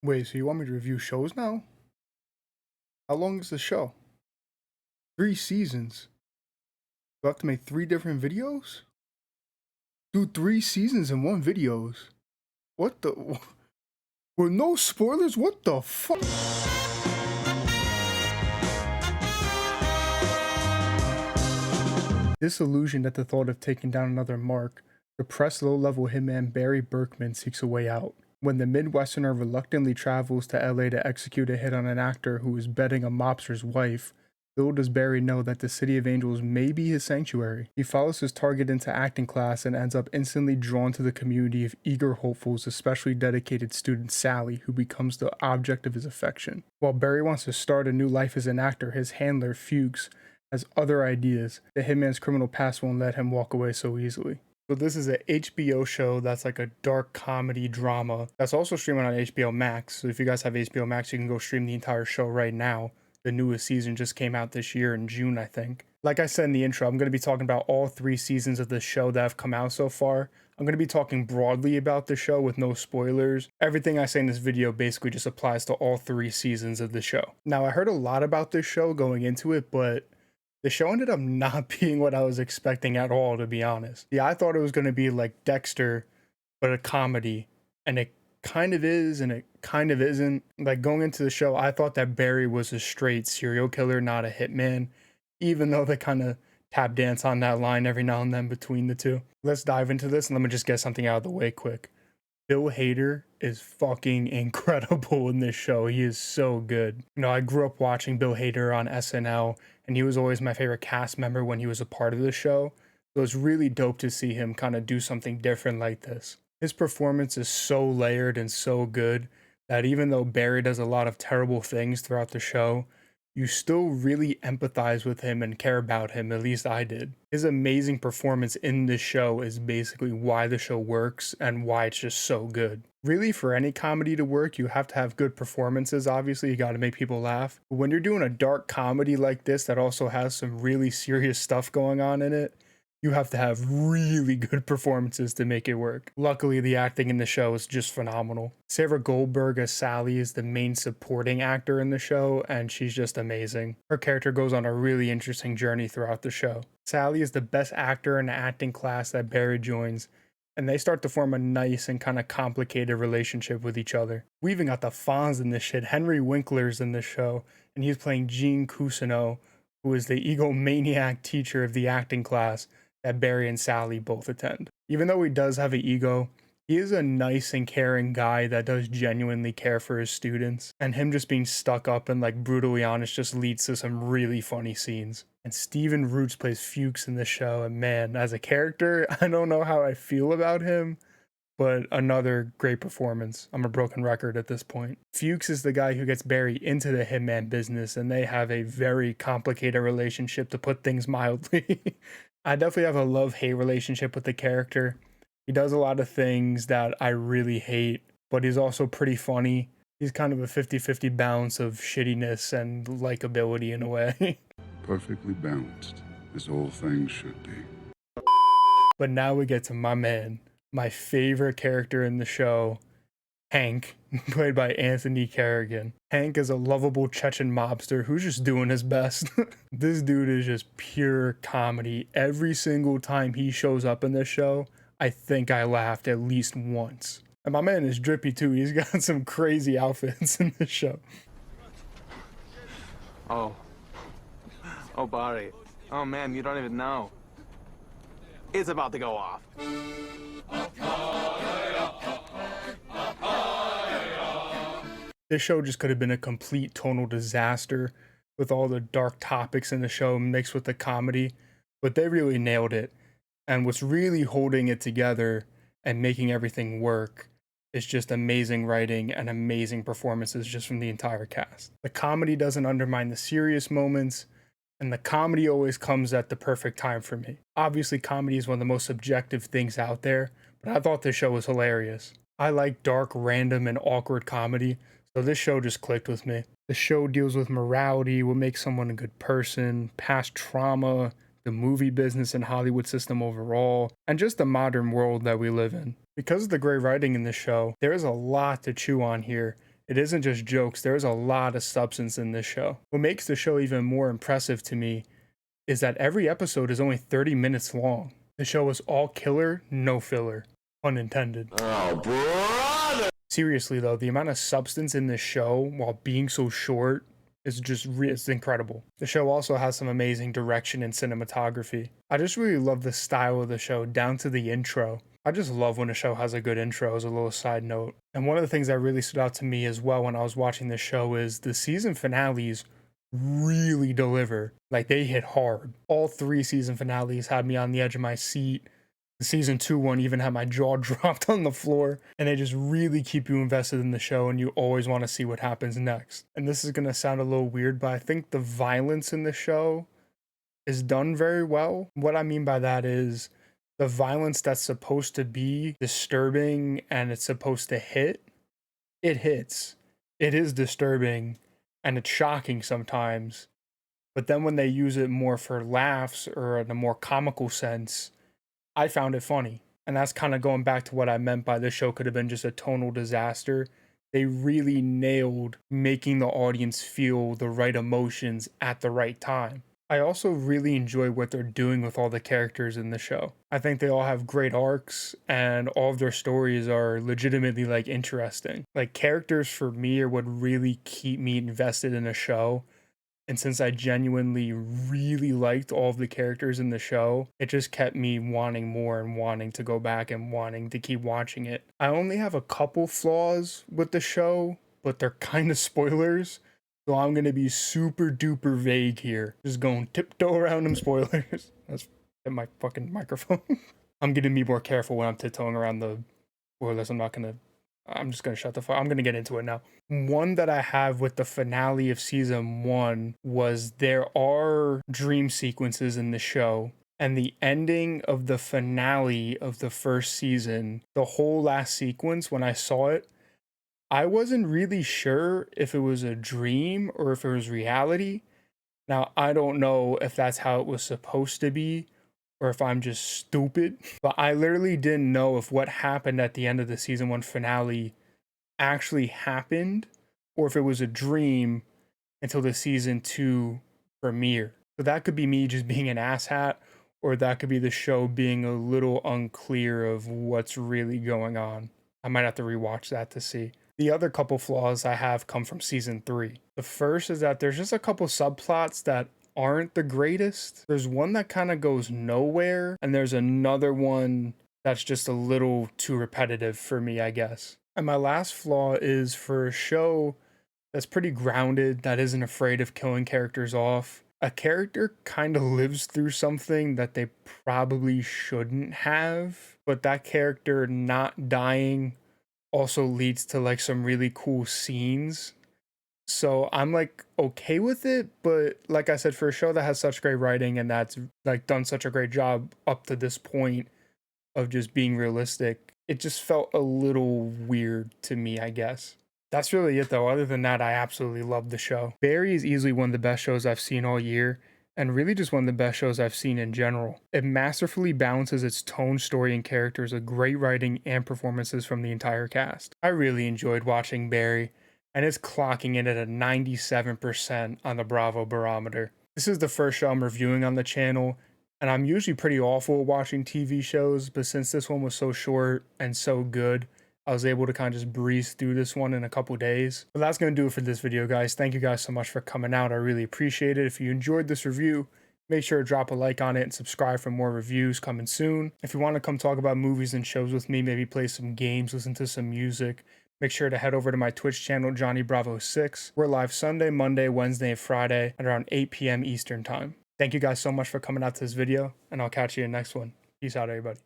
Wait, so you want me to review shows now? How long is the show? 3 seasons. Do I have to make 3 different videos? Do 3 seasons in one videos? What the? With no spoilers? What the fuck? Disillusioned at the thought of taking down another mark, depressed low-level hitman Barry Berkman seeks a way out. When the Midwesterner reluctantly travels to LA to execute a hit on an actor who is betting a mobster's wife, little does Barry know that the City of Angels may be his sanctuary. He follows his target into acting class and ends up instantly drawn to the community of eager hopefuls, especially dedicated student Sally, who becomes the object of his affection. While Barry wants to start a new life as an actor, his handler, Fuchs, has other ideas. The hitman's criminal past won't let him walk away so easily. So this is a HBO show that's like a dark comedy drama that's also streaming on HBO Max. So if you guys have HBO Max, you can go stream the entire show right now. The newest season just came out this year in June, I think. Like I said in the intro, I'm going to be talking about all 3 seasons of the show that have come out so far. I'm going to be talking broadly about the show with no spoilers. Everything I say in this video basically just applies to all 3 seasons of the show. Now, I heard a lot about this show going into it, but the show ended up not being what I was expecting at all, to be honest. Yeah, I thought it was going to be like Dexter, but a comedy, and it kind of is, and it kind of isn't. Like, going into the show, I thought that Barry was a straight serial killer, not a hitman, even though they kind of tap dance on that line every now and then between the two. Let's dive into this, and let me just get something out of the way quick. Bill Hader is fucking incredible in this show. He is so good. You know, I grew up watching Bill Hader on SNL, and he was always my favorite cast member when he was a part of the show. So it's really dope to see him kind of do something different like this. His performance is so layered and so good that even though Barry does a lot of terrible things throughout the show, you still really empathize with him and care about him, at least I did. His amazing performance in this show is basically why the show works and why it's just so good. Really, for any comedy to work, you have to have good performances, obviously, you gotta make people laugh. But when you're doing a dark comedy like this that also has some really serious stuff going on in it, you have to have really good performances to make it work. Luckily, the acting in the show is just phenomenal. Sarah Goldberg as Sally is the main supporting actor in the show, and she's just amazing. Her character goes on a really interesting journey throughout the show. Sally is the best actor in the acting class that Barry joins, and they start to form a nice and kind of complicated relationship with each other. We even got the Fonz in this shit. Henry Winkler's in this show, and he's playing Gene Cousineau, who is the egomaniac teacher of the acting class that Barry and Sally both attend. Even though he does have an ego, he is a nice and caring guy that does genuinely care for his students, and him just being stuck up and like brutally honest just leads to some really funny scenes. And Stephen Roots plays Fuchs in the show, and man, as a character, I don't know how I feel about him, but another great performance. I'm a broken record at this point. Fuchs is the guy who gets Barry into the hitman business, and they have a very complicated relationship, to put things mildly. I definitely have a love-hate relationship with the character. He does a lot of things that I really hate, but he's also pretty funny. He's kind of a 50-50 balance of shittiness and likability in a way. Perfectly balanced, as all things should be. But now we get to my man, my favorite character in the show, Hank, played by Anthony Carrigan. Hank is a lovable Chechen mobster who's just doing his best. This dude is just pure comedy. Every single time he shows up in this show, I think I laughed at least once. And my man is drippy too. He's got some crazy outfits in this show. Oh, Barry. Oh, man, you don't even know. It's about to go off. This show just could have been a complete tonal disaster with all the dark topics in the show mixed with the comedy, but they really nailed it. And what's really holding it together and making everything work is just amazing writing and amazing performances just from the entire cast. The comedy doesn't undermine the serious moments, and the comedy always comes at the perfect time for me. Obviously, comedy is one of the most subjective things out there, but I thought this show was hilarious. I like dark, random, and awkward comedy, so this show just clicked with me. The show deals with morality, what makes someone a good person, past trauma, the movie business and Hollywood system overall, and just the modern world that we live in. Because of the great writing in this show, there is a lot to chew on here. It isn't just jokes, there's a lot of substance in this show. What makes the show even more impressive to me is that every episode is only 30 minutes long. The show is all killer, no filler. Pun intended. Oh, brother! Seriously though, the amount of substance in this show while being so short is just it's incredible. The show also has some amazing direction and cinematography. I just really love the style of the show down to the intro. I just love when a show has a good intro, as a little side note. And one of the things that really stood out to me as well when I was watching this show is the season finales really deliver. Like, they hit hard. All 3 season finales had me on the edge of my seat. The season 2 one even had my jaw dropped on the floor, and they just really keep you invested in the show, and you always want to see what happens next. And this is going to sound a little weird, but I think the violence in the show is done very well. What I mean by that is the violence that's supposed to be disturbing and it's supposed to hit, it hits. It is disturbing and it's shocking sometimes, but then when they use it more for laughs or in a more comical sense, I found it funny. And that's kind of going back to what I meant by this show could have been just a tonal disaster. They really nailed making the audience feel the right emotions at the right time. I also really enjoy what they're doing with all the characters in the show. I think they all have great arcs and all of their stories are legitimately like interesting. Like, characters for me are what really keep me invested in a show. And since I genuinely really liked all of the characters in the show, it just kept me wanting more and wanting to go back and wanting to keep watching it. I only have a couple flaws with the show, but they're kind of spoilers. So I'm going to be super duper vague here. Just going tiptoe around them spoilers. That's in my fucking microphone. I'm going to be more careful when I'm tiptoeing around the spoilers. I'm just going to shut the fuck. I'm going to get into it now. One that I have with the finale of season 1 was there are dream sequences in the show. And the ending of the finale of the first season, the whole last sequence, when I saw it, I wasn't really sure if it was a dream or if it was reality. Now, I don't know if that's how it was supposed to be or if I'm just stupid, but I literally didn't know if what happened at the end of the season 1 finale actually happened or if it was a dream until the season 2 premiere. So that could be me just being an asshat, or that could be the show being a little unclear of what's really going on. I might have to rewatch that to see. The other couple flaws I have come from season 3. The first is that there's just a couple subplots that aren't the greatest. There's one that kind of goes nowhere, and there's another one that's just a little too repetitive for me, I guess. And my last flaw is for a show that's pretty grounded, that isn't afraid of killing characters off. A character kind of lives through something that they probably shouldn't have, but that character not dying also leads to like some really cool scenes. So I'm like okay with it, but like I said, for a show that has such great writing and that's like done such a great job up to this point of just being realistic, it just felt a little weird to me, I guess. That's really it though. Other than that, I absolutely love the show. Barry is easily one of the best shows I've seen all year, and really just one of the best shows I've seen in general. It masterfully balances its tone, story, and characters with great writing and performances from the entire cast. I really enjoyed watching Barry, and it's clocking in at a 97% on the Bravo barometer. This is the first show I'm reviewing on the channel, and I'm usually pretty awful at watching TV shows, but since this one was so short and so good, I was able to kind of just breeze through this one in a couple days. But that's going to do it for this video, guys. Thank you guys so much for coming out. I really appreciate it. If you enjoyed this review, make sure to drop a like on it and subscribe for more reviews coming soon. If you want to come talk about movies and shows with me, maybe play some games, listen to some music, make sure to head over to my Twitch channel, Johnny Bravo 6. We're live Sunday, Monday, Wednesday, and Friday at around 8 p.m. Eastern time. Thank you guys so much for coming out to this video, and I'll catch you in the next one. Peace out, everybody.